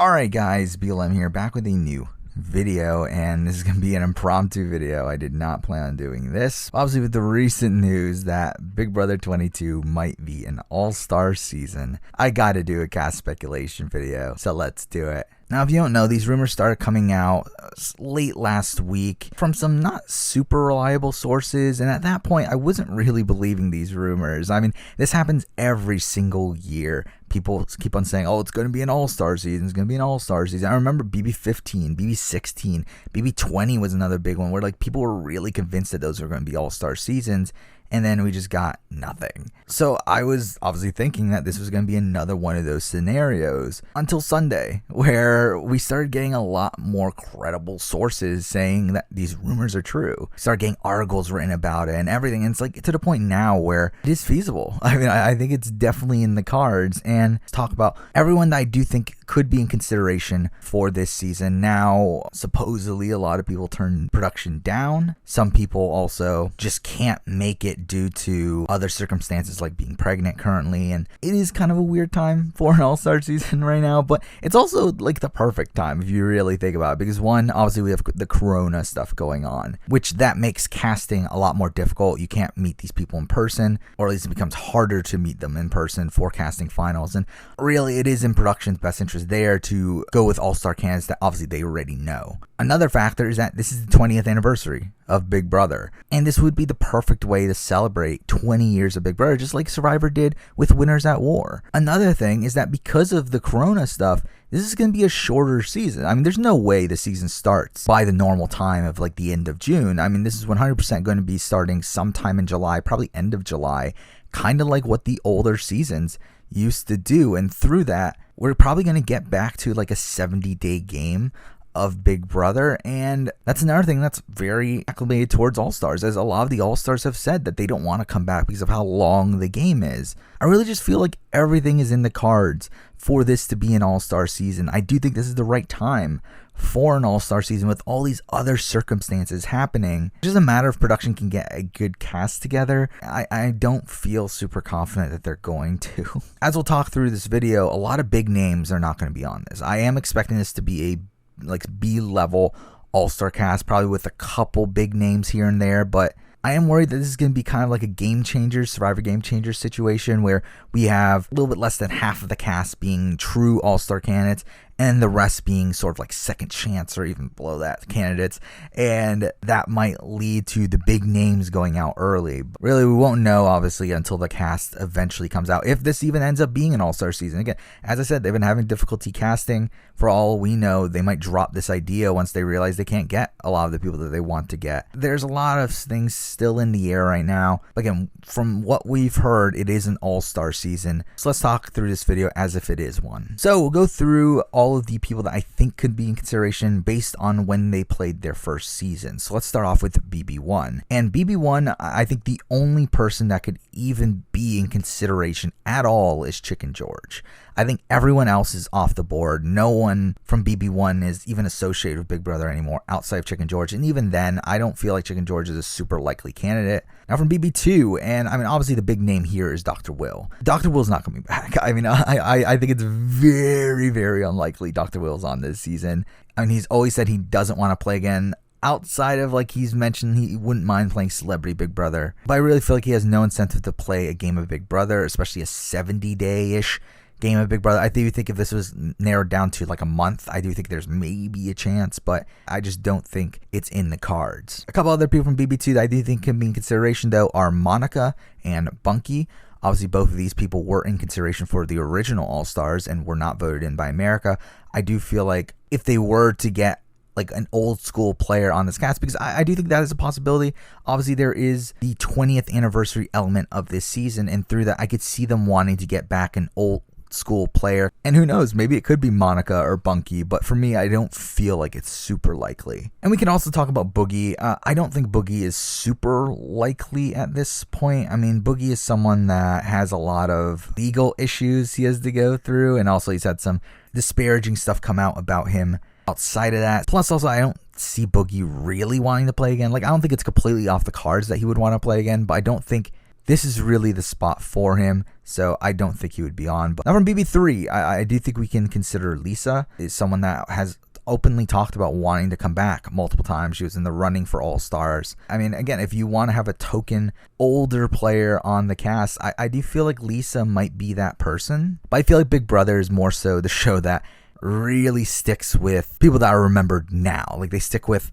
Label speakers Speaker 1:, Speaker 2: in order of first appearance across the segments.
Speaker 1: Alright guys, BLM here, back with a new video, and this is going to be an impromptu video. I did not plan on doing this. Obviously, with the recent news that Big Brother 22 might be an all-star season, I gotta do a cast speculation video, so let's do it. Now, if you don't know, these rumors started coming out late last week from some not super reliable sources, and at that point, I wasn't really believing these rumors. I mean, this happens every single year. People keep on saying, oh, it's going to be an all-star season, it's going to be an all-star season. I remember BB15, BB16, BB20 was another big one where like people were really convinced that those were going to be all-star seasons, and then we just got nothing. So I was obviously thinking that this was going to be another one of those scenarios until Sunday, where we started getting a lot more credible sources saying that these rumors are true. Started getting articles written about it and everything. And it's like to the point now where it is feasible. I mean, I think it's definitely in the cards. And let's talk about everyone that I do think could be in consideration for this season. Now, supposedly a lot of people turn production down. Some people also just can't make it due to other circumstances like being pregnant currently, and it is kind of a weird time for an all-star season right now, but it's also like the perfect time if you really think about it, because one, obviously we have the corona stuff going on, which that makes casting a lot more difficult. You can't meet these people in person, or at least it becomes harder to meet them in person for casting finals, and really it is in production's best interest there to go with all-star candidates that obviously they already know. Another factor is that this is the 20th anniversary of Big Brother, and this would be the perfect way to celebrate 20 years of Big Brother, just like Survivor did with Winners at War. Another thing is that because of the corona stuff, this is going to be a shorter season. I mean, there's no way the season starts by the normal time of like the end of June. I mean, this is 100% going to be starting sometime in July, probably end of July, kind of like what the older seasons used to do. And through that, we're probably going to get back to like a 70-day game of Big Brother, and that's another thing that's very acclimated towards All-Stars, as a lot of the All-Stars have said that they don't want to come back because of how long the game is. I really just feel like everything is in the cards for this to be an All-Star season. I do think this is the right time for an All-Star season with all these other circumstances happening. It's just a matter of production can get a good cast together. I don't feel super confident that they're going to. As we'll talk through this video, a lot of big names are not going to be on this. I am expecting this to be a like B-level all-star cast, probably with a couple big names here and there, but I am worried that this is going to be kind of like a game changer, Survivor game changer situation where we have a little bit less than half of the cast being true all-star candidates and the rest being sort of like second chance or even below that candidates, and that might lead to the big names going out early. But really, we won't know obviously until the cast eventually comes out, if this even ends up being an all-star season. Again, as I said, they've been having difficulty casting. For all we know, they might drop this idea once they realize they can't get a lot of the people that they want to get. There's a lot of things still in the air right now. Again, from what we've heard, it is an all-star season. So let's talk through this video as if it is one. So we'll go through all of the people that I think could be in consideration based on when they played their first season. So let's start off with BB1. And BB1, I think the only person that could even be in consideration at all is Chicken George. I think everyone else is off the board. No one from BB1 is even associated with Big Brother anymore outside of Chicken George. And even then, I don't feel like Chicken George is a super likely candidate. Now from BB2, and I mean, obviously the big name here is Dr. Will. Dr. Will's not coming back. I mean, I think it's very, very unlikely Dr. Will's on this season. I mean, he's always said he doesn't want to play again. Outside of like he's mentioned he wouldn't mind playing Celebrity Big Brother, but I really feel like he has no incentive to play a game of Big Brother, especially a 70-day-ish game of Big Brother. I do think if this was narrowed down to like a month, I do think there's maybe a chance, but I just don't think it's in the cards. A couple other people from BB2 that I do think can be in consideration though are Monica and Bunky. Obviously, both of these people were in consideration for the original All-Stars and were not voted in by America. I do feel like if they were to get like an old school player on this cast, because I do think that is a possibility. Obviously, there is the 20th anniversary element of this season, and through that, I could see them wanting to get back an old school player, and who knows, maybe it could be Monica or Bunky, but for me, I don't feel like it's super likely. And we can also talk about Boogie. I don't think Boogie is super likely at this point. I mean, Boogie is someone that has a lot of legal issues he has to go through, and also he's had some disparaging stuff come out about him outside of that. Plus, also, I don't see Boogie really wanting to play again. Like, I don't think it's completely off the cards that he would want to play again, but I don't think this is really the spot for him, so I don't think he would be on. But now from BB3, I do think we can consider Lisa is someone that has openly talked about wanting to come back multiple times. She was in the running for All-Stars. I mean, again, if you want to have a token older player on the cast, I do feel like Lisa might be that person. But I feel like Big Brother is more so the show that really sticks with people that are remembered now. Like, they stick with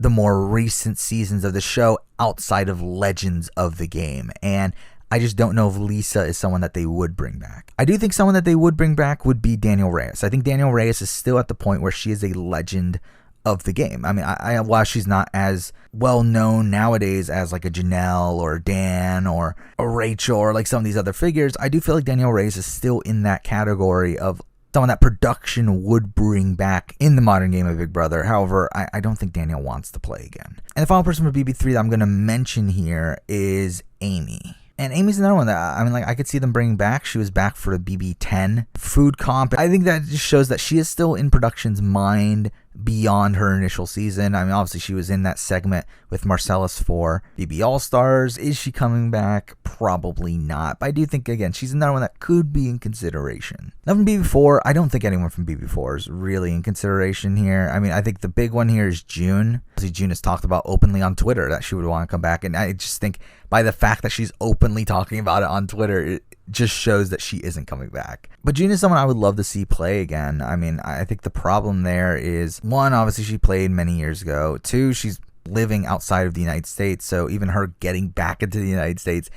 Speaker 1: the more recent seasons of the show outside of legends of the game. And I just don't know if Lisa is someone that they would bring back. I do think someone that they would bring back would be Danielle Reyes. I think Danielle Reyes is still at the point where she is a legend of the game. I mean, while she's not as well known nowadays as like a Janelle or Dan or a Rachel or like some of these other figures, I do feel like Danielle Reyes is still in that category of someone that production would bring back in the modern game of Big Brother. However, I don't think Danielle wants to play again. And the final person for BB3 that I'm going to mention here is Amy. And Amy's another one that, I mean, like, I could see them bringing back. She was back for the BB10 food comp. I think that just shows that she is still in production's mind beyond her initial season. I mean, obviously she was in that segment with Marcellus for BB All-Stars. Is she coming back? Probably not. But I do think, again, she's another one that could be in consideration. Now from BB4, I don't think anyone from BB4 is really in consideration here. I mean, I think the big one here is June. Obviously, June has talked about openly on Twitter that she would want to come back. And I just think by the fact that she's openly talking about it on Twitter, it just shows that she isn't coming back. But June is someone I would love to see play again. I mean, I think the problem there is, one, obviously she played many years ago. Two, she's living outside of the United States, so even her getting back into the United States,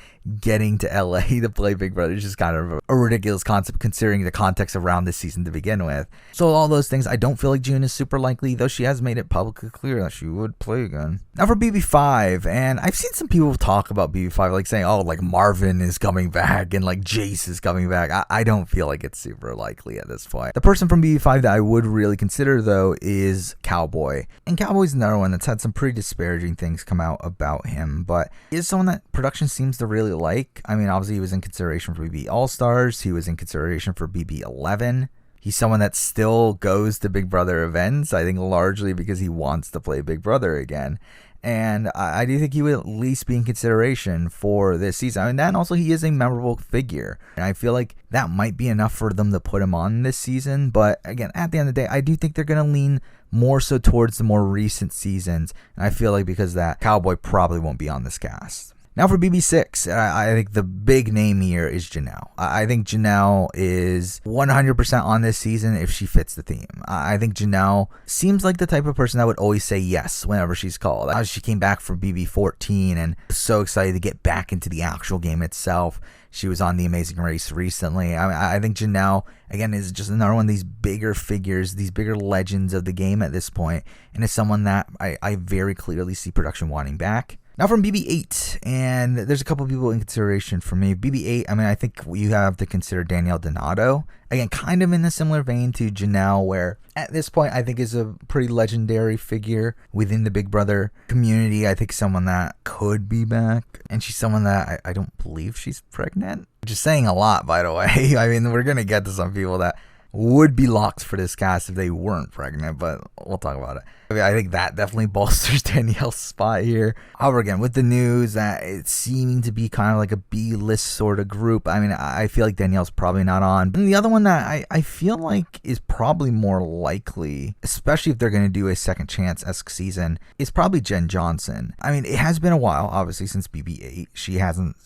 Speaker 1: getting to LA to play Big Brother is just kind of a ridiculous concept considering the context around this season to begin with. So all those things, I don't feel like June is super likely, though she has made it publicly clear that she would play again. Now for BB5, and I've seen some people talk about BB5 like saying, oh, like Marvin is coming back and like Jace is coming back. I don't feel like it's super likely at this point. The person from BB5 that I would really consider, though, is Cowboy. And Cowboy's another one that's had some pretty disparaging things come out about him, but he is someone that production seems to really like. I mean, obviously he was in consideration for BB All-Stars. He was in consideration for BB 11. He's someone that still goes to Big Brother events, I think largely because he wants to play Big Brother again. And I do think he would at least be in consideration for this season. I mean, and also he is a memorable figure. And I feel like that might be enough for them to put him on this season. But again, at the end of the day, I do think they're going to lean more so towards the more recent seasons. And I feel like because of that, Cowboy probably won't be on this cast. Now for BB6, I think the big name here is Janelle. I think Janelle is 100% on this season if she fits the theme. I think Janelle seems like the type of person that would always say yes whenever she's called. She came back from BB14 and was so excited to get back into the actual game itself. She was on The Amazing Race recently. I think Janelle, again, is just another one of these bigger figures, these bigger legends of the game at this point, and is someone that I very clearly see production wanting back. Now from BB8, and there's a couple of people in consideration for me. BB8, I mean, I think you have to consider Danielle Donato. Again, kind of in a similar vein to Janelle, where at this point I think is a pretty legendary figure within the Big Brother community. I think someone that could be back, and she's someone that I don't believe she's pregnant. Just saying a lot, by the way. I mean, we're going to get to some people that would be locked for this cast if they weren't pregnant, but we'll talk about it. I mean, I think that definitely bolsters Danielle's spot here. However, again, with the news that it's seeming to be kind of like a B-list sort of group, I mean, I feel like Danielle's probably not on. And the other one that I feel like is probably more likely, especially if they're going to do a second chance-esque season, is probably Jen Johnson. I mean, it has been a while, obviously, since BB8. She hasn't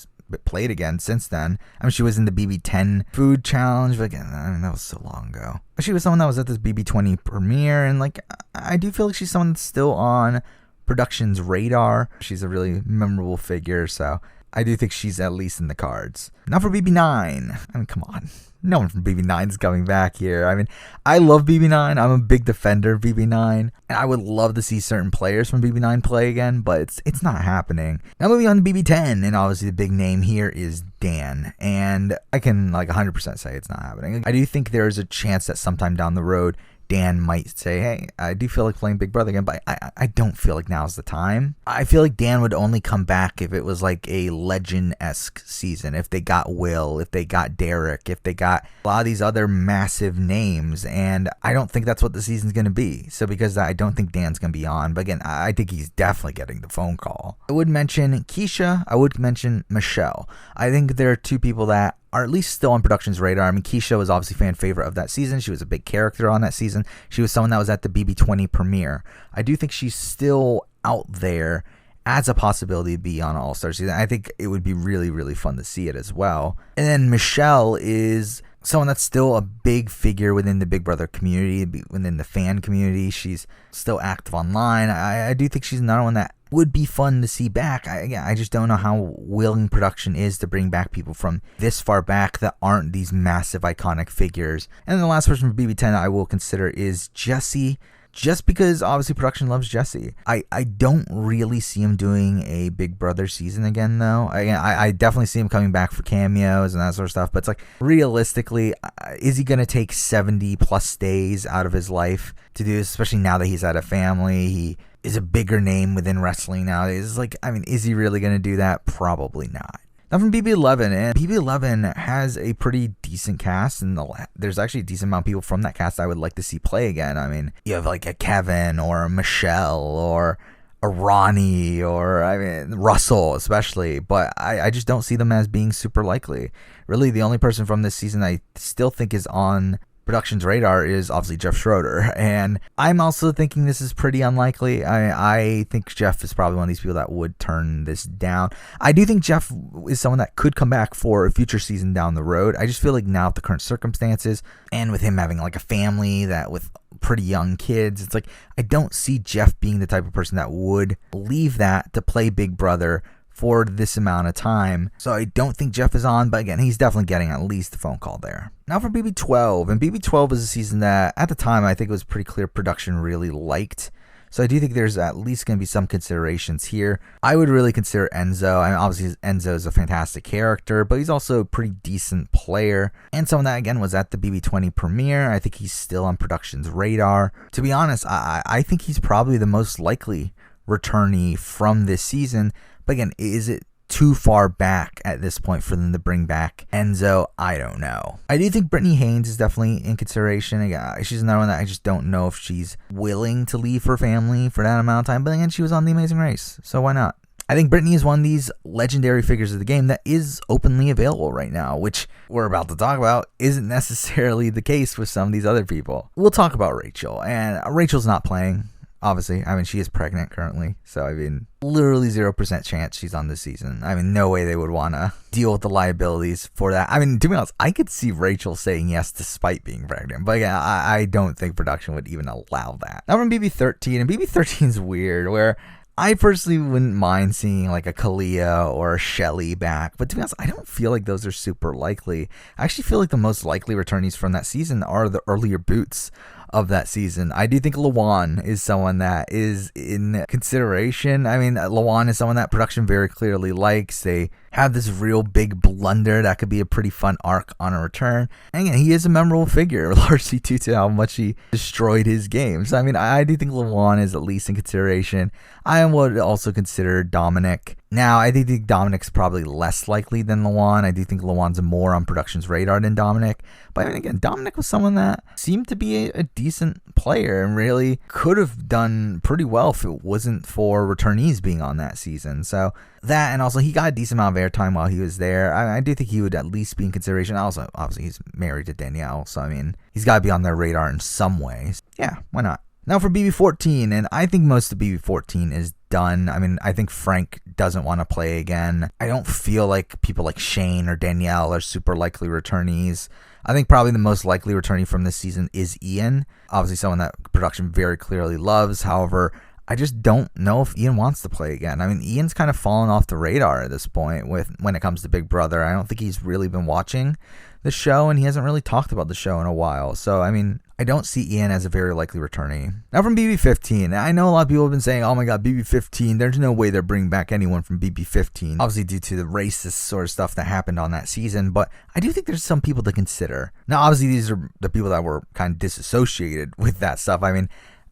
Speaker 1: played again since then. I mean, she was in the BB10 food challenge, but again, I mean, that was so long ago. She was someone that was at this BB20 premiere, and like, I do feel like she's someone that's still on production's radar. She's a really memorable figure, so I do think she's at least in the cards. Now for BB9. I mean, come on. No one from BB9 is coming back here. I mean, I love BB9. I'm a big defender of BB9. And I would love to see certain players from BB9 play again, but it's not happening. Now moving on to BB10, and obviously the big name here is Dan. And I can like 100% say it's not happening. I do think there is a chance that sometime down the road, Dan might say, hey, I do feel like playing Big Brother again, but I don't feel like now's the time. I feel like Dan would only come back if it was like a Legend-esque season, if they got Will, if they got Derek, if they got a lot of these other massive names, and I don't think that's what the season's going to be. So because I don't think Dan's going to be on, but again, I think he's definitely getting the phone call. I would mention Keisha, I would mention Michelle. I think there are two people that are at least still on production's radar. I mean, Keisha was obviously fan favorite of that season. She was a big character on that season. She was someone that was at the BB20 premiere. I do think she's still out there as a possibility to be on All-Star season. I think it would be really, really fun to see it as well. And then Michelle is someone that's still a big figure within the Big Brother community, within the fan community. She's still active online. I do think she's another one that would be fun to see back. I just don't know how willing production is to bring back people from this far back that aren't these massive iconic figures. And then the last person for BB10 I will consider is Jesse. Just because obviously production loves Jesse. I don't really see him doing a Big Brother season again though. I definitely see him coming back for cameos and that sort of stuff. But it's like, realistically, is he going to take 70 plus days out of his life to do this? Especially now that he's had a family. He is a bigger name within wrestling nowadays. It's like, I mean, is he really going to do that? Probably not. Now from BB11, and BB11 has a pretty decent cast, and there's actually a decent amount of people from that cast I would like to see play again. I mean, you have like a Kevin or a Michelle or a Ronnie or, I mean, Russell especially, but I just don't see them as being super likely. Really, the only person from this season I still think is on production's radar is obviously Jeff Schroeder, and I'm also thinking this is pretty unlikely. I think Jeff is probably one of these people that would turn this down. I do think Jeff is someone that could come back for a future season down the road. I just feel like now with the current circumstances and with him having like a family that with pretty young kids, it's like I don't see Jeff being the type of person that would leave that to play Big Brother for this amount of time. So I don't think Jeff is on, but again, he's definitely getting at least a phone call there. Now for BB12, and BB12 is a season that at the time I think it was pretty clear production really liked. So I do think there's at least going to be some considerations here. I would really consider Enzo. I mean, obviously Enzo is a fantastic character, but he's also a pretty decent player. And someone that, again, was at the BB20 premiere. I think he's still on production's radar. To be honest, I think he's probably the most likely returnee from this season. But again, is it too far back at this point for them to bring back Enzo? I don't know. I do think Brittany Haynes is definitely in consideration. Again, she's another one that I just don't know if she's willing to leave her family for that amount of time. But again, she was on The Amazing Race, so why not? I think Brittany is one of these legendary figures of the game that is openly available right now, which we're about to talk about isn't necessarily the case with some of these other people. We'll talk about Rachel, and Rachel's not playing. Obviously, I mean, she is pregnant currently, so I mean, literally 0% chance she's on this season. I mean, no way they would want to deal with the liabilities for that. I mean, to be honest, I could see Rachel saying yes despite being pregnant, but again, I don't think production would even allow that. Now from BB13, and BB13 is weird, where I personally wouldn't mind seeing like a Kalia or a Shelly back, but to be honest, I don't feel like those are super likely. I actually feel like the most likely returnees from that season are the earlier boots of that season. I do think Lawan is someone that is in consideration. I mean, Lawan is someone that production very clearly likes. They have this real big blunder that could be a pretty fun arc on a return. And again, he is a memorable figure, largely due to how much he destroyed his game. So, I mean, I do think Lawan is at least in consideration. I would also consider Dominic. Now, I think Dominic's probably less likely than Lawan. I do think Lawan's more on production's radar than Dominic. But I mean, again, Dominic was someone that seemed to be a decent player and really could have done pretty well if it wasn't for returnees being on that season. So that, and also he got a decent amount of airtime while he was there. I do think he would at least be in consideration. Also, obviously, he's married to Danielle. So, I mean, he's got to be on their radar in some ways. Yeah, why not? Now for BB14, and I think most of BB14 is done. I mean, I think Frank doesn't want to play again. I don't feel like people like Shane or Danielle are super likely returnees. I think probably the most likely returnee from this season is Ian. Obviously someone that production very clearly loves. However, I just don't know if Ian wants to play again. I mean, Ian's kind of fallen off the radar at this point when it comes to Big Brother. I don't think he's really been watching the show, and he hasn't really talked about the show in a while. So, I mean, I don't see Ian as a very likely returnee. Now from BB15, I know a lot of people have been saying, oh my god, BB15, there's no way they're bringing back anyone from BB15. Obviously due to the racist sort of stuff that happened on that season, but I do think there's some people to consider. Now, obviously these are the people that were kind of disassociated with that stuff. I mean,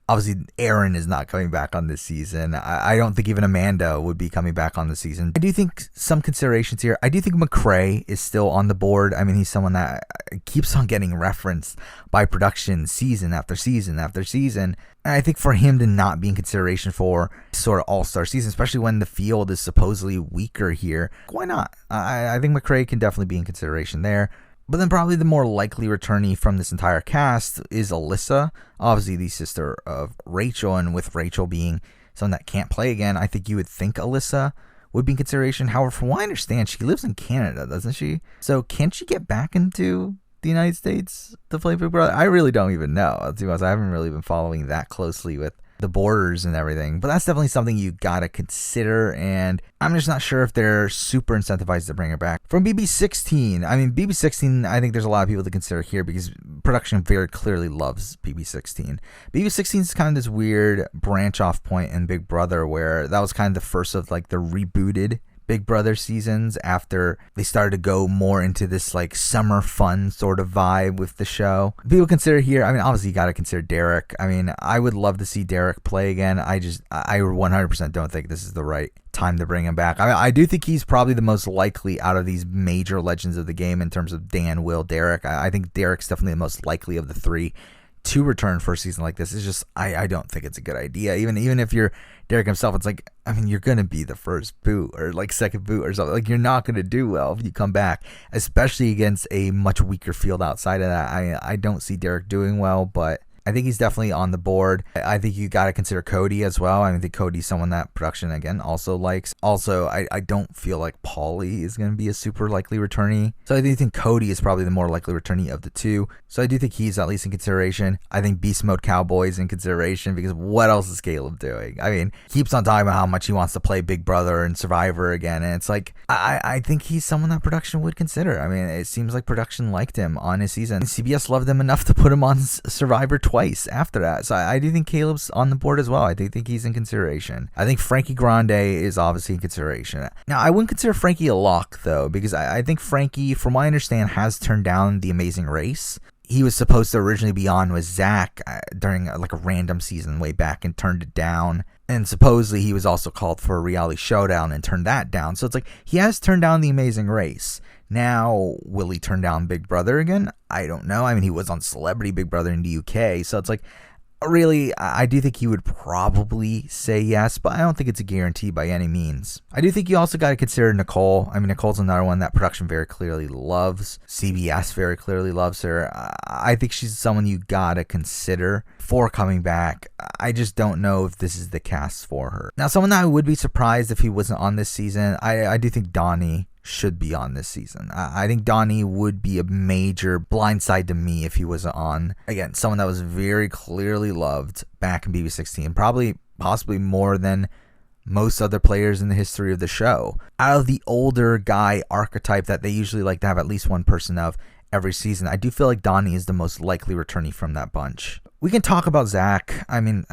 Speaker 1: obviously, Aaron is not coming back on this season. I don't think even Amanda would be coming back on this season. I do think some considerations here. I do think McCrae is still on the board. I mean, he's someone that keeps on getting referenced by production season after season after season. And I think for him to not be in consideration for sort of all-star season, especially when the field is supposedly weaker here, why not? I think McCrae can definitely be in consideration there. But then probably the more likely returnee from this entire cast is Alyssa, obviously the sister of Rachel, and with Rachel being someone that can't play again, I think you would think Alyssa would be in consideration. However, from what I understand, she lives in Canada, doesn't she? So can she get back into the United States to play Big Brother? I really don't even know. To be honest, I haven't really been following that closely with the borders and everything, but that's definitely something you gotta consider, and I'm just not sure if they're super incentivized to bring her back. From BB16, I mean, BB16, I think there's a lot of people to consider here because production very clearly loves BB16. BB16 is kind of this weird branch off point in Big Brother where that was kind of the first of like the rebooted Big Brother seasons after they started to go more into this like summer fun sort of vibe with the show. People consider here, I mean, obviously you got to consider Derek. I mean, I would love to see Derek play again. I 100% don't think this is the right time to bring him back. I mean, I do think he's probably the most likely out of these major legends of the game in terms of Dan, Will, Derek. I think Derek's definitely the most likely of the three to return for a season like this. It's just, I don't think it's a good idea. Even if you're Derek himself, it's like, I mean, you're going to be the first boot or like second boot or something. Like, you're not going to do well if you come back, especially against a much weaker field outside of that. I don't see Derek doing well, but I think he's definitely on the board. I think you got to consider Cody as well. I think Cody's someone that production, again, also likes. Also, I don't feel like Paulie is going to be a super likely returnee. So I do think Cody is probably the more likely returnee of the two. So I do think he's at least in consideration. I think Beast Mode Cowboy is in consideration because what else is Caleb doing? I mean, he keeps on talking about how much he wants to play Big Brother and Survivor again. And it's like, I think he's someone that production would consider. I mean, it seems like production liked him on his season. CBS loved him enough to put him on Survivor twice after that. So I do think Caleb's on the board as well. I do think he's in consideration. I think Frankie Grande is obviously in consideration. Now, I wouldn't consider Frankie a lock, though, because I think Frankie, from what I understand, has turned down The Amazing Race. He was supposed to originally be on with Zach during like a random season way back and turned it down. And supposedly he was also called for a reality showdown and turned that down. So it's like he has turned down The Amazing Race. Now, will he turn down Big Brother again? I don't know. I mean, he was on Celebrity Big Brother in the UK. So it's like, really, I do think he would probably say yes, but I don't think it's a guarantee by any means. I do think you also got to consider Nicole. I mean, Nicole's another one that production very clearly loves. CBS very clearly loves her. I think she's someone you got to consider for coming back. I just don't know if this is the cast for her. Now, someone that I would be surprised if he wasn't on this season, I do think Donnie should be on this season. I think Donnie would be a major blindside to me if he wasn't on. Again, someone that was very clearly loved back in BB16, possibly more than most other players in the history of the show. Out of the older guy archetype that they usually like to have at least one person of every season, I do feel like Donnie is the most likely returnee from that bunch. We can talk about Zach. I mean,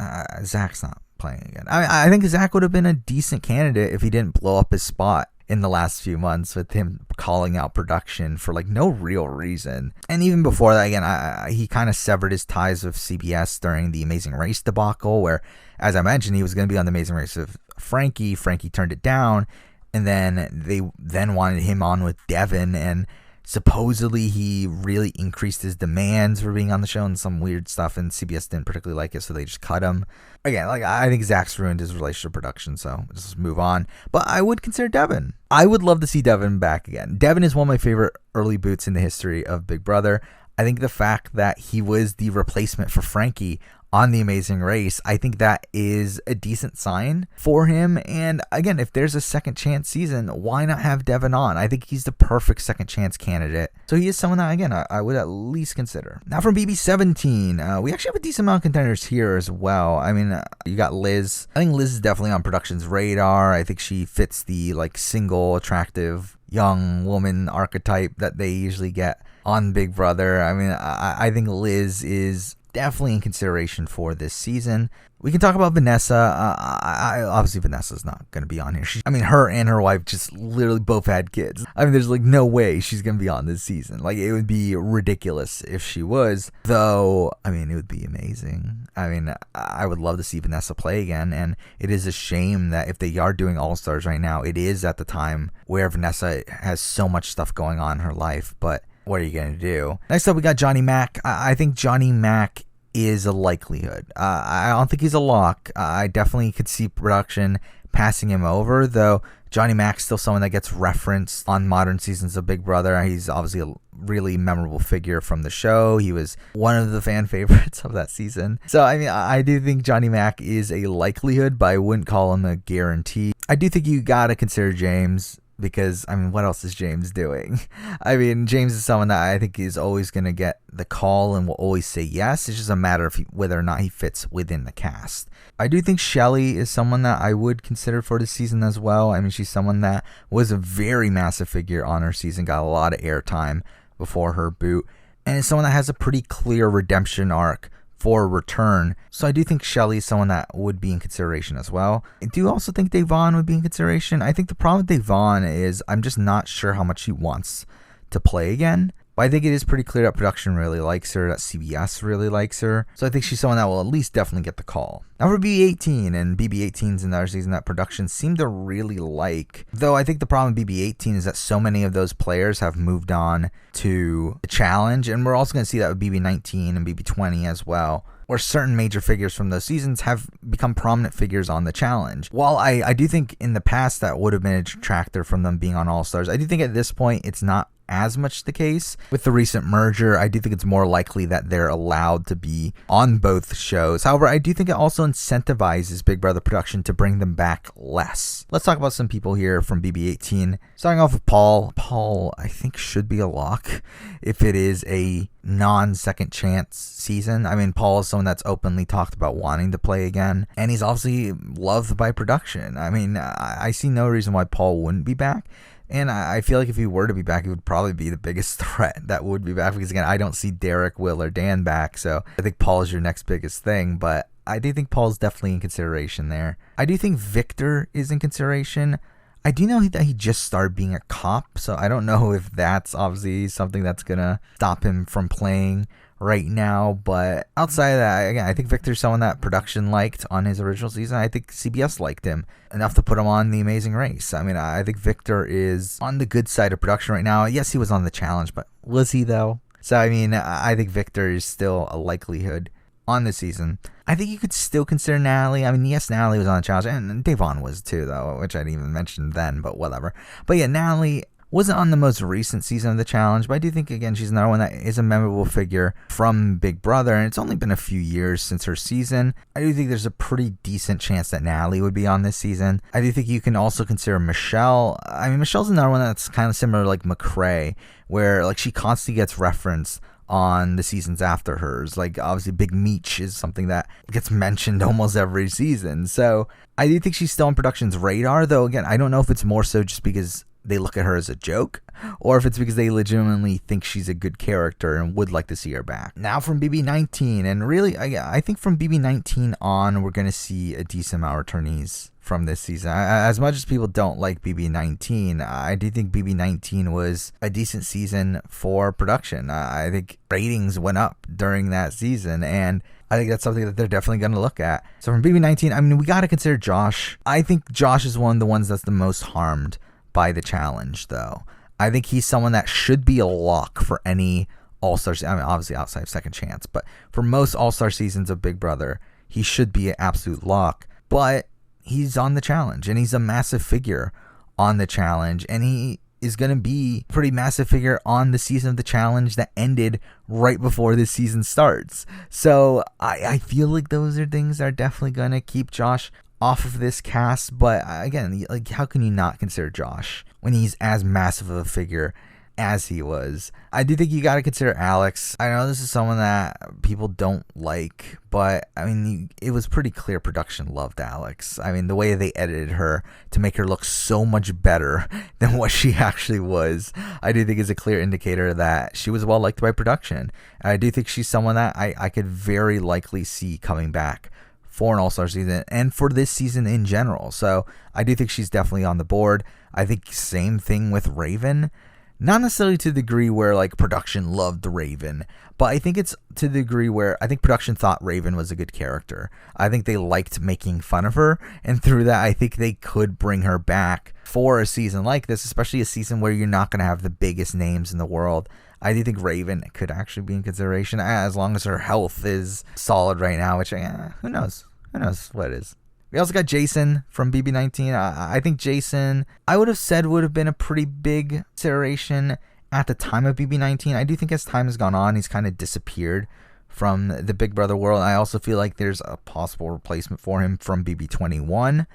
Speaker 1: Zach's not playing again. I think Zach would have been a decent candidate if he didn't blow up his spot in the last few months with him calling out production for like no real reason. And even before that, again, he kind of severed his ties with CBS during the Amazing Race debacle, where, as I mentioned, he was going to be on the Amazing Race with Frankie. Frankie turned it down, and then they wanted him on with Devin, and supposedly he really increased his demands for being on the show and some weird stuff, and CBS didn't particularly like it, so they just cut him. Again, like, I think Zach's ruined his relationship production, so just move on. But I would consider Devin. I would love to see Devin back again. Devin is one of my favorite early boots in the history of Big Brother. I think the fact that he was the replacement for Frankie on The Amazing Race, I think that is a decent sign for him. And again, if there's a second chance season, why not have Devin on? I think he's the perfect second chance candidate. So he is someone that, again, I would at least consider. Now from BB17, we actually have a decent amount of contenders here as well. I mean, you got Liz. I think Liz is definitely on production's radar. I think she fits the like single, attractive, young woman archetype that they usually get on Big Brother. I mean, I think Liz is definitely in consideration for this season. We can talk about Vanessa. Obviously, Vanessa's not going to be on here. Her and her wife just literally both had kids. I mean, there's like no way she's going to be on this season. Like, it would be ridiculous if she was. Though, I mean, it would be amazing. I mean, I would love to see Vanessa play again. And it is a shame that if they are doing All-Stars right now, it is at the time where Vanessa has so much stuff going on in her life. But what are you going to do? Next up, we got Johnny Mac. I think Johnny Mac is a likelihood. I don't think he's a lock. I definitely could see production passing him over, though Johnny Mac's still someone that gets referenced on modern seasons of Big Brother. He's obviously a really memorable figure from the show. He was one of the fan favorites of that season. So, I mean, I do think Johnny Mac is a likelihood, but I wouldn't call him a guarantee. I do think you got to consider James, because, I mean, what else is James doing? I mean, James is someone that I think is always going to get the call and will always say yes. It's just a matter of whether or not he fits within the cast. I do think Shelly is someone that I would consider for this season as well. I mean, she's someone that was a very massive figure on her season, got a lot of airtime before her boot, and is someone that has a pretty clear redemption arc for return. So I do think Shelly is someone that would be in consideration as well. I do also think Da'Vonne would be in consideration. I think the problem with Da'Vonne is I'm just not sure how much she wants to play again. But I think it is pretty clear that production really likes her, that CBS really likes her. So I think she's someone that will at least definitely get the call. Now for BB18, and BB18's another season that production seemed to really like. Though I think the problem with BB18 is that so many of those players have moved on to the challenge. And we're also going to see that with BB19 and BB20 as well, where certain major figures from those seasons have become prominent figures on the challenge. While I do think in the past that would have been a detractor from them being on All-Stars, I do think at this point it's not as much the case. With the recent merger, I do think it's more likely that they're allowed to be on both shows. However, I do think it also incentivizes Big Brother production to bring them back less. Let's talk about some people here from BB18. Starting off with Paul. Paul, I think, should be a lock if it is a non-second chance season. I mean, Paul is someone that's openly talked about wanting to play again, and he's obviously loved by production. I mean, I see no reason why Paul wouldn't be back. And I feel like if he were to be back, he would probably be the biggest threat that would be back. Because, again, I don't see Derek, Will, or Dan back. So I think Paul is your next biggest thing. But I do think Paul's definitely in consideration there. I do think Victor is in consideration. I do know that he just started being a cop. So I don't know if that's obviously something that's going to stop him from playing right now. But outside of that, again, I think Victor's someone that production liked on his original season. I think CBS liked him enough to put him on The Amazing Race. I mean, I think Victor is on the good side of production right now. Yes, he was on the challenge, but was he though? So, I mean, I think Victor is still a likelihood on this season. I think you could still consider Natalie. I mean, yes, Natalie was on the challenge, and Da'Vonne was too, though, which I didn't even mention then, but whatever. But yeah, Natalie wasn't on the most recent season of the challenge, but I do think, again, she's another one that is a memorable figure from Big Brother, and it's only been a few years since her season. I do think there's a pretty decent chance that Natalie would be on this season. I do think you can also consider Michelle. I mean, Michelle's another one that's kind of similar to like McCrae, where like she constantly gets referenced on the seasons after hers. Like, obviously Big Meech is something that gets mentioned almost every season. So I do think she's still on production's radar, though, again, I don't know if it's more so just because they look at her as a joke, or if it's because they legitimately think she's a good character and would like to see her back. Now from BB19, and really, I think from BB19 on, we're going to see a decent amount of returnees from this season. As much as people don't like BB19, I do think BB19 was a decent season for production. I think ratings went up during that season, and I think that's something that they're definitely going to look at. So from BB19, I mean, we got to consider Josh. I think Josh is one of the ones that's the most harmed by the challenge, though. I think he's someone that should be a lock for any All-Stars. I mean, obviously outside of second chance, but for most All-Star seasons of Big Brother, he should be an absolute lock. But he's on the challenge, and he's a massive figure on the challenge, and he is going to be a pretty massive figure on the season of the challenge that ended right before this season starts. So I feel like those are things that are definitely going to keep Josh off of this cast. But again, like, how can you not consider Josh when he's as massive of a figure as he was? I do think you got to consider Alex. I know this is someone that people don't like, but I mean, it was pretty clear production loved Alex. I mean, the way they edited her to make her look so much better than what she actually was, I do think is a clear indicator that she was well liked by production. And I do think she's someone that I could very likely see coming back for an All-Star season and for this season in general. So I do think she's definitely on the board. I think same thing with Raven. Not necessarily to the degree where like production loved Raven, but I think it's to the degree where I think production thought Raven was a good character. I think they liked making fun of her, and through that I think they could bring her back for a season like this, especially a season where you're not going to have the biggest names in the world. I do think Raven could actually be in consideration as long as her health is solid right now, which who knows? Who knows what it is. We also got Jason from BB19. I think Jason, I would have said, would have been a pretty big consideration at the time of BB19. I do think as time has gone on, he's kind of disappeared from the Big Brother world. I also feel like there's a possible replacement for him from BB21.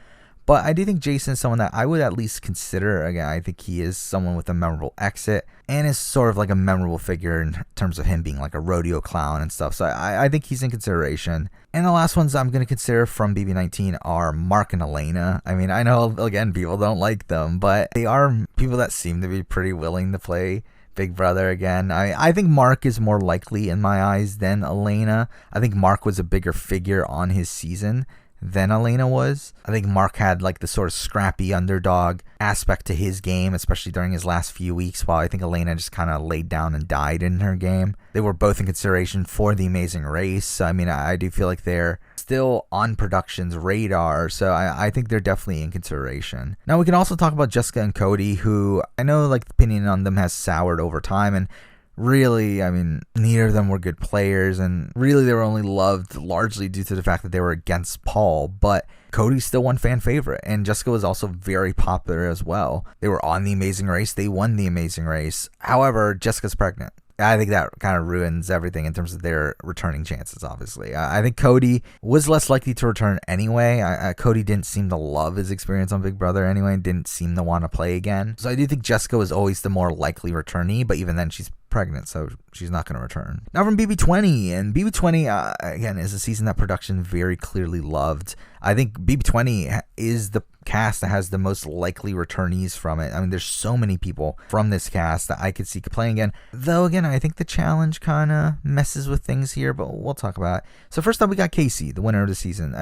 Speaker 1: But I do think Jason is someone that I would at least consider. Again, I think he is someone with a memorable exit and is sort of like a memorable figure in terms of him being like a rodeo clown and stuff. So I think he's in consideration. And the last ones I'm going to consider from BB19 are Mark and Elena. I mean, I know, again, people don't like them, but they are people that seem to be pretty willing to play Big Brother again. I think Mark is more likely in my eyes than Elena. I think Mark was a bigger figure on his season than Elena was. I think Mark had like the sort of scrappy underdog aspect to his game, especially during his last few weeks, while I think Elena just kind of laid down and died in her game. They were both in consideration for The Amazing Race. I mean, I do feel like they're still on production's radar, so I think they're definitely in consideration. Now, we can also talk about Jessica and Cody, who I know like the opinion on them has soured over time, and really, I mean, neither of them were good players, and really they were only loved largely due to the fact that they were against Paul, but Cody's still one fan favorite, and Jessica was also very popular as well. They were on The Amazing Race. They won The Amazing Race. However, Jessica's pregnant. I think that kind of ruins everything in terms of their returning chances, obviously. I think Cody was less likely to return anyway. Cody didn't seem to love his experience on Big Brother anyway, and didn't seem to want to play again. So I do think Jessica was always the more likely returnee, but even then she's pregnant, so she's not going to return. Now from BB20, and BB20 again is a season that production very clearly loved. I think BB20 is the cast that has the most likely returnees from it. I mean, there's so many people from this cast that I could see playing again, though again I think the challenge kind of messes with things here, but we'll talk about it. So first up, we got Casey, the winner of the season.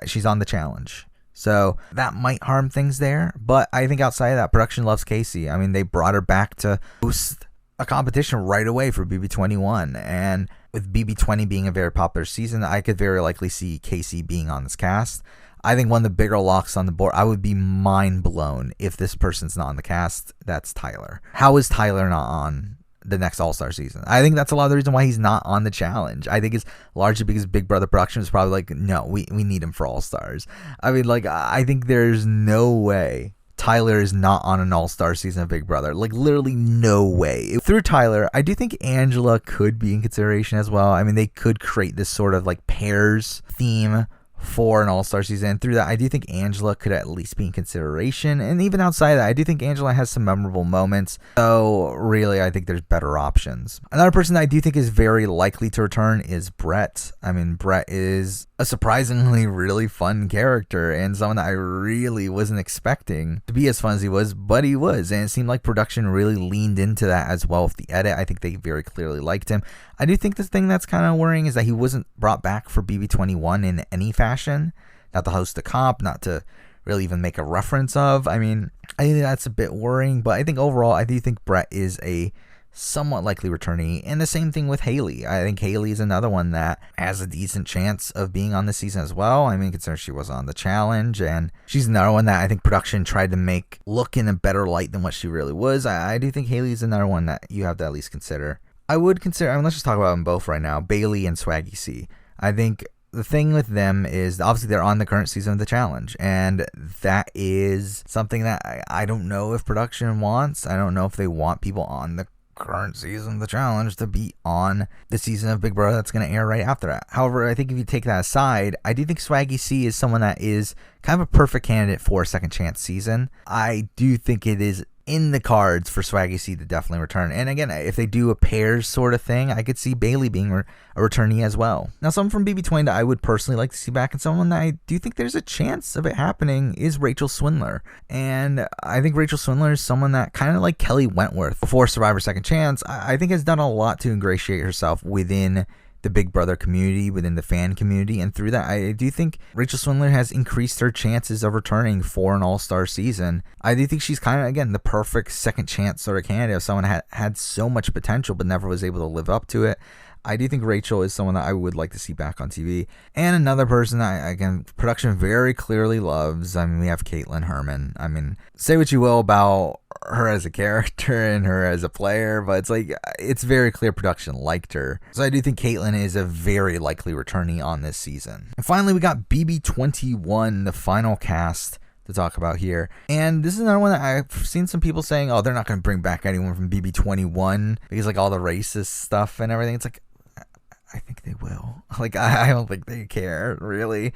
Speaker 1: She's on the challenge, so that might harm things there, but I think outside of that, production loves Casey. I mean, they brought her back to boost a competition right away for BB21, and with BB20 being a very popular season, I could very likely see Casey being on this cast. I think one of the bigger locks on the board, I would be mind blown if this person's not on the cast. That's Tyler. How is Tyler not on the next All-Star season? I think that's a lot of the reason why he's not on the challenge. I think it's largely because Big Brother production is probably like, no, we need him for All-Stars. I mean, like, I think there's no way Tyler is not on an All-Star season of Big Brother. Like, literally no way. Through Tyler, I do think Angela could be in consideration as well. I mean, they could create this sort of like pairs theme for an All-Star season. And through that, I do think Angela could at least be in consideration. And even outside of that, I do think Angela has some memorable moments. So really, I think there's better options. Another person that I do think is very likely to return is Brett. I mean, Brett is a surprisingly really fun character and someone that I really wasn't expecting to be as fun as he was, but he was. And it seemed like production really leaned into that as well with the edit. I think they very clearly liked him. I do think the thing that's kind of worrying is that he wasn't brought back for BB21 in any fashion. Not to host a comp, not to really even make a reference of. I mean, I think that's a bit worrying, but I think overall, I do think Brett is a somewhat likely returnee. And the same thing with Haley. I think Haley is another one that has a decent chance of being on this season as well. I mean, considering she was on the challenge, and she's another one that I think production tried to make look in a better light than what she really was. I do think Haley is another one that you have to at least consider. I would consider, I mean, let's just talk about them both right now, Bailey and Swaggy C. I think the thing with them is obviously they're on the current season of the challenge, and that is something that I don't know if production wants. I don't know if they want people on the current season of the challenge to be on the season of Big Brother that's going to air right after that. However, I think if you take that aside, I do think Swaggy C is someone that is kind of a perfect candidate for a second chance season. I do think it is in the cards for Swaggy C to definitely return. And again, if they do a pairs sort of thing, I could see Bailey being a returnee as well. Now, someone from BB20 that I would personally like to see back, and someone that I do think there's a chance of it happening, is Rachel Swindler. And I think Rachel Swindler is someone that, kind of like Kelly Wentworth before Survivor Second Chance, I think has done a lot to ingratiate herself within the Big Brother community, within the fan community, and through that, I do think Rachel Swindler has increased her chances of returning for an all-star season. I do think she's kind of, again, the perfect second chance sort of candidate of someone had so much potential but never was able to live up to it. I do think Rachel is someone that I would like to see back on TV. And another person that, again, production very clearly loves. I mean, we have Caitlin Herman. I mean, say what you will about her as a character and her as a player, but it's like, it's very clear production liked her. So I do think Caitlin is a very likely returnee on this season. And finally, we got BB21, the final cast to talk about here. And this is another one that I've seen some people saying, oh, they're not going to bring back anyone from BB21 because like all the racist stuff and everything. It's like, I think they will. Like, I don't think they care, really.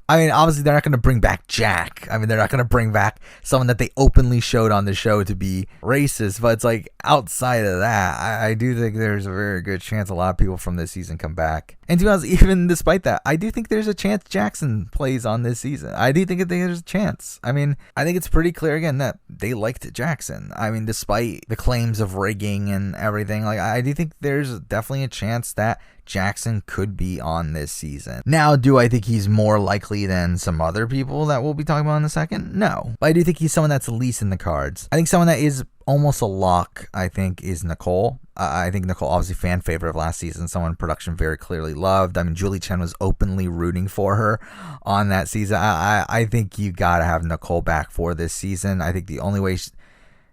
Speaker 1: I mean, obviously, they're not going to bring back Jack. I mean, they're not going to bring back someone that they openly showed on the show to be racist. But it's like, outside of that, I do think there's a very good chance a lot of people from this season come back. And to be honest, even despite that, I do think there's a chance Jackson plays on this season. I do think there's a chance. I mean, I think it's pretty clear, again, that they liked Jackson. I mean, despite the claims of rigging and everything, like, I do think there's definitely a chance that Jackson could be on this season. Now, do I think he's more likely than some other people that we'll be talking about in a second? No. But I do think he's someone that's least in the cards. I think someone that is almost a lock, I think, is Nicole. I think Nicole, obviously fan favorite of last season, someone production very clearly loved. I mean, Julie Chen was openly rooting for her on that season. I think you got to have Nicole back for this season. I think the only way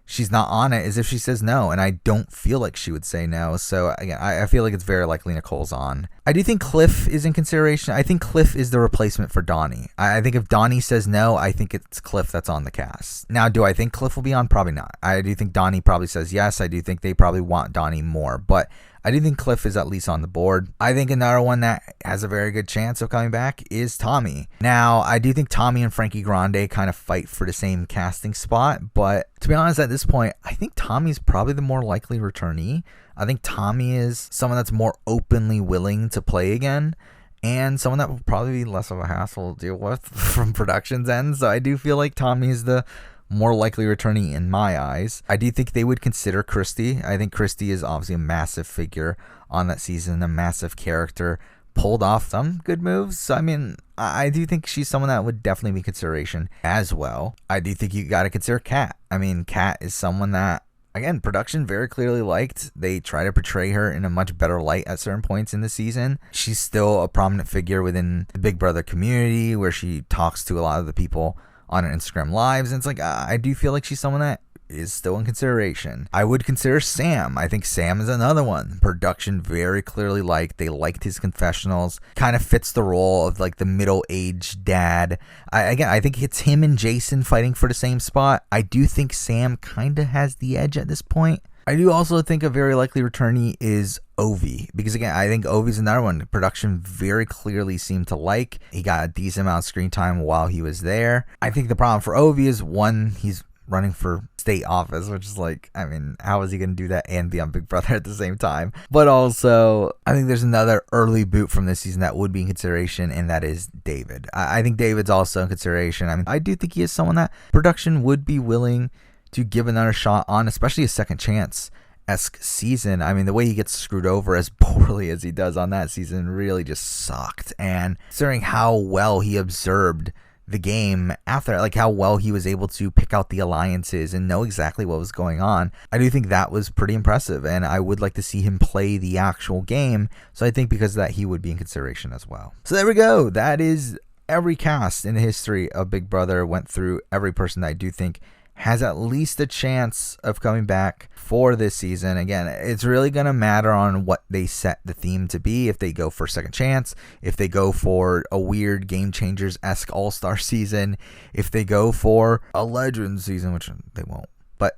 Speaker 1: she's not on it is if she says no, and I don't feel like she would say no. So again, I feel like it's very likely Nicole's on. I do think Cliff is in consideration. I think Cliff is the replacement for Donnie. I think if Donnie says no, I think it's Cliff that's on the cast. Now, do I think Cliff will be on? Probably not. I do think Donnie probably says yes. I do think they probably want Donnie more, but I do think Cliff is at least on the board. I think another one that has a very good chance of coming back is Tommy. Now, I do think Tommy and Frankie Grande kind of fight for the same casting spot, but to be honest, at this point, I think Tommy's probably the more likely returnee. I think Tommy is someone that's more openly willing to play again, and someone that will probably be less of a hassle to deal with from production's end. So I do feel like Tommy's the more likely returnee in my eyes. I do think they would consider Christy. I think Christy is obviously a massive figure on that season, a massive character, pulled off some good moves. So, I mean, I do think she's someone that would definitely be consideration as well. I do think you got to consider Kat. I mean, Kat is someone that, again, production very clearly liked. They try to portray her in a much better light at certain points in the season. She's still a prominent figure within the Big Brother community where she talks to a lot of the people on her Instagram lives. And it's like, I do feel like she's someone that is still in consideration. I would consider Sam. I think Sam is another one. Production very clearly liked. They liked his confessionals. Kind of fits the role of like the middle-aged dad. I think it's him and Jason fighting for the same spot. I do think Sam kind of has the edge at this point. I do also think a very likely returnee is Ovi, because again, I think Ovi's another one production very clearly seemed to like. He got a decent amount of screen time while he was there. I think the problem for Ovi is, one, he's running for state office, which is like, I mean, how is he going to do that and be on Big Brother at the same time? But also, I think there's another early boot from this season that would be in consideration, and that is David. I think David's also in consideration. I mean, I do think he is someone that production would be willing to give another shot on, especially a second chance-esque season. I mean, the way he gets screwed over as poorly as he does on that season really just sucked. And considering how well he observed the game after, like how well he was able to pick out the alliances and know exactly what was going on, I do think that was pretty impressive, and I would like to see him play the actual game. So I think because of that, he would be in consideration as well. So there we go. That is every cast in the history of Big Brother. Went through every person that I do think has at least a chance of coming back for this season. Again, it's really going to matter on what they set the theme to be. If they go for second chance, if they go for a weird Game Changers-esque all-star season, if they go for a legend season, which they won't, but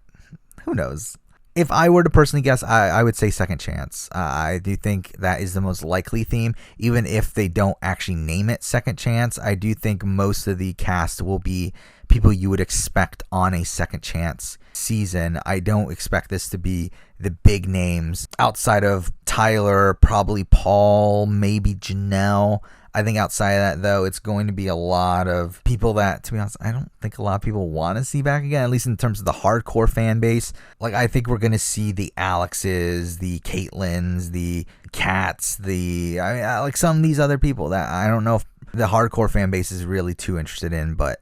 Speaker 1: who knows. If I were to personally guess, I would say second chance. I do think that is the most likely theme. Even if they don't actually name it second chance, I do think most of the cast will be people you would expect on a second chance season. I don't expect this to be the big names outside of Tyler, probably Paul, maybe Janelle. I think outside of that, though, it's going to be a lot of people that, to be honest, I don't think a lot of people want to see back again, at least in terms of the hardcore fan base. Like, I think we're going to see the Alexes, the Caitlins, the Cats, like some of these other people that I don't know if the hardcore fan base is really too interested in, but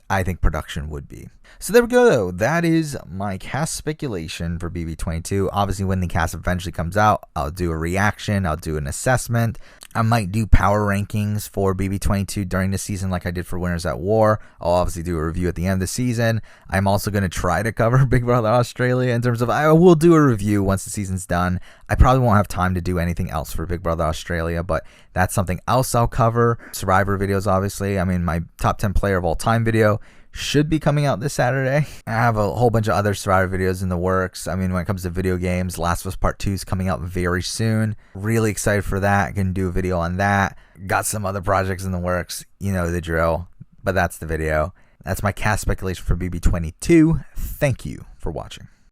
Speaker 1: I think production would be. So there we go, though. That is my cast speculation for BB22. Obviously, when the cast eventually comes out, I'll do a reaction. I'll do an assessment. I might do power rankings for BB22 during the season like I did for Winners at War. I'll obviously do a review at the end of the season. I'm also going to try to cover Big Brother Australia in terms of I will do a review once the season's done. I probably won't have time to do anything else for Big Brother Australia, but that's something else I'll cover. Survivor videos, obviously. I mean, my top 10 player of all time video should be coming out this Saturday. I have a whole bunch of other Survivor videos in the works. I mean, when it comes to video games, Last of Us Part 2 is coming out very soon. Really excited for that. Gonna do a video on that. Got some other projects in the works. You know the drill. But that's the video. That's my cast speculation for BB22. Thank you for watching.